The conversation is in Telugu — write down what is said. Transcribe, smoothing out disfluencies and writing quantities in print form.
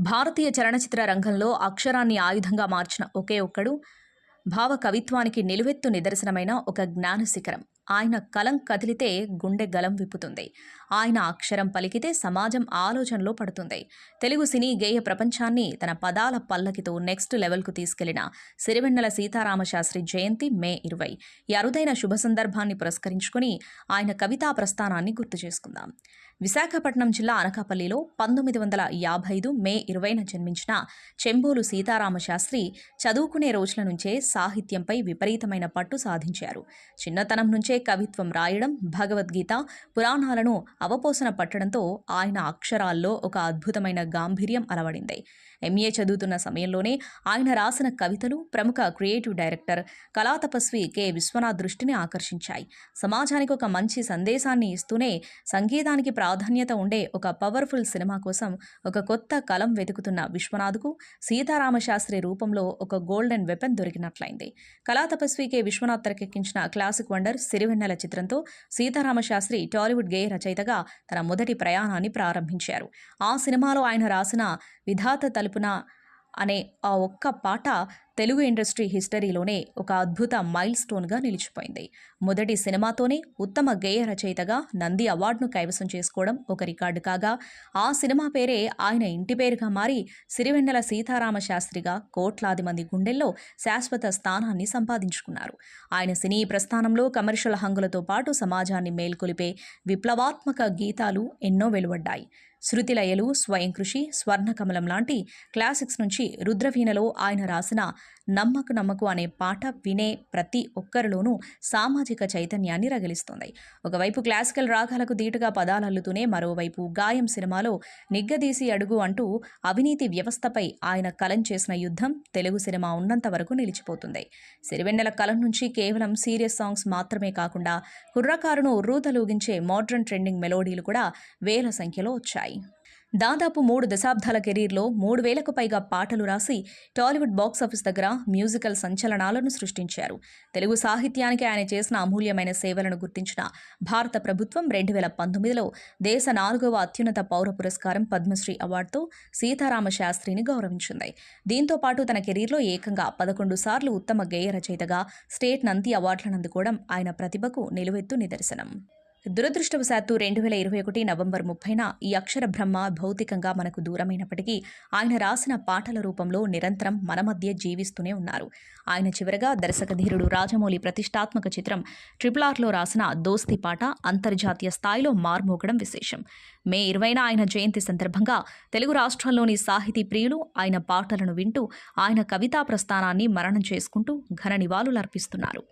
భారతీయ చలనచిత్ర రంగంలో అక్షరాన్ని ఆయుధంగా మార్చిన ఒకే ఒక్కడు, భావ కవిత్వానికి నిలువెత్తు నిదర్శనమైన ఒక జ్ఞానశిఖరం. ఆయన కలం కదిలితే గుండె గలం విప్పుతుంది. ఆయన అక్షరం పలికితే సమాజం ఆలోచనలో పడుతుంది. తెలుగు సినీ గేయ ప్రపంచాన్ని తన పదాల పల్లకితో నెక్స్ట్ లెవెల్కు తీసుకెళ్లిన సిరివెన్నెల సీతారామశాస్త్రి జయంతి మే 20. ఈ అరుదైన శుభ సందర్భాన్ని పురస్కరించుకుని ఆయన కవితా ప్రస్థానాన్ని గుర్తు చేసుకుందాం. విశాఖపట్నం జిల్లా అనకాపల్లిలో 1955 మే 20న జన్మించిన చెంబోలు సీతారామశాస్త్రి చదువుకునే రోజుల నుంచే సాహిత్యంపై విపరీతమైన పట్టు సాధించారు. చిన్నతనం నుంచే కవిత్వం రాయడం, భగవద్గీత, పురాణాలను అవపోసన పట్టడంతో ఆయన అక్షరాల్లో ఒక అద్భుతమైన గాంభీర్యం అలవడింది. ఎంఏ చదువుతున్న సమయంలోనే ఆయన రాసిన కవితలు ప్రముఖ creative director Kalatapasvi K. Vishwanath దృష్టిని ఆకర్షించాయి. సమాజానికి ఒక మంచి సందేశాన్ని ఇస్తూనే సంగీతానికి ప్రాధాన్యత ఉండే ఒక పవర్ఫుల్ సినిమా కోసం ఒక కొత్త కలం వెతుకుతున్న విశ్వనాథ్కు సీతారామశాస్త్రి రూపంలో ఒక golden weapon దొరికినట్లయింది. Kalatapasvi K. Vishwanath తెరకెక్కించిన క్లాసిక్ వండర్ సిరివెన్నెల చిత్రంతో సీతారామశాస్త్రి టాలీవుడ్ గేయ రచయితగా తన మొదటి ప్రయాణాన్ని ప్రారంభించారు. ఆ సినిమాలో ఆయన రాసిన విధాత తలుపున అనే ఆ ఒక్క పాట తెలుగు ఇండస్ట్రీ హిస్టరీలోనే ఒక అద్భుత మైల్ స్టోన్గా నిలిచిపోయింది. మొదటి సినిమాతోనే ఉత్తమ గేయ రచయితగా నంది అవార్డును కైవసం చేసుకోవడం ఒక రికార్డు కాగా, ఆ సినిమా పేరే ఆయన ఇంటి పేరుగా మారి సిరివెన్నెల సీతారామశాస్త్రిగా కోట్లాది మంది గుండెల్లో శాశ్వత స్థానాన్ని సంపాదించుకున్నారు. ఆయన సినీ ప్రస్థానంలో కమర్షియల్ హంగులతో పాటు సమాజాన్ని మేల్కొలిపే విప్లవాత్మక గీతాలు ఎన్నో వెలువడ్డాయి. శృతిలయలు, స్వయం కృషి, స్వర్ణకమలం లాంటి క్లాసిక్స్ నుంచి రుద్రవీణలో ఆయన రాసిన నమ్మకు నమ్మకు అనే పాట వినే ప్రతి ఒక్కరిలోనూ సామాజిక చైతన్యాన్ని రగిలిస్తుంది. ఒకవైపు క్లాసికల్ రాగాలకు దీటుగా పదాలల్లుతూనే మరోవైపు గాయం సినిమాలో నిగ్గదీసి అడుగు అంటూ అవినీతి వ్యవస్థపై ఆయన కలం చేసిన యుద్ధం తెలుగు సినిమా ఉన్నంత వరకు నిలిచిపోతుంది. సిరివెన్నెల కలం నుంచి కేవలం సీరియస్ సాంగ్స్ మాత్రమే కాకుండా కుర్రకారును ఉర్రూతలూగించే మోడ్రన్ ట్రెండింగ్ మెలోడీలు కూడా వేల సంఖ్యలో వచ్చాయి. దాదాపు 3 దశాబ్దాల కెరీర్లో 3000కు పైగా పాటలు రాసి టాలీవుడ్ బాక్సాఫీస్ దగ్గర మ్యూజికల్ సంచలనాలను సృష్టించారు. తెలుగు సాహిత్యానికి ఆయన చేసిన అమూల్యమైన సేవలను గుర్తించిన భారత ప్రభుత్వం 2019లో దేశ 4వ అత్యున్నత పౌర పురస్కారం పద్మశ్రీ అవార్డుతో సీతారామశాస్త్రిని గౌరవించింది. దీంతో పాటు తన కెరీర్లో ఏకంగా 11 సార్లు ఉత్తమ గేయ రచయితగా స్టేట్ నంది అవార్డులను అందుకోవడం ఆయన ప్రతిభకు నిలువెత్తు నిదర్శనం. దురదృష్టవశాత్తు 2021 నవంబర్ 30న ఈ అక్షర బ్రహ్మ భౌతికంగా మనకు దూరమైనప్పటికీ ఆయన రాసిన పాటల రూపంలో నిరంతరం మన మధ్య జీవిస్తూనే ఉన్నారు. ఆయన చివరగా దర్శకధీరుడు రాజమౌళి ప్రతిష్టాత్మక చిత్రం RRRలో రాసిన దోస్తీ పాట అంతర్జాతీయ స్థాయిలో మార్మోగడం విశేషం. మే 20న ఆయన జయంతి సందర్భంగా తెలుగు రాష్ట్రాల్లోని సాహితీ ప్రియులు ఆయన పాటలను వింటూ ఆయన కవితా ప్రస్థానాన్ని మననం చేసుకుంటూ ఘన నివాళులర్పిస్తున్నారు.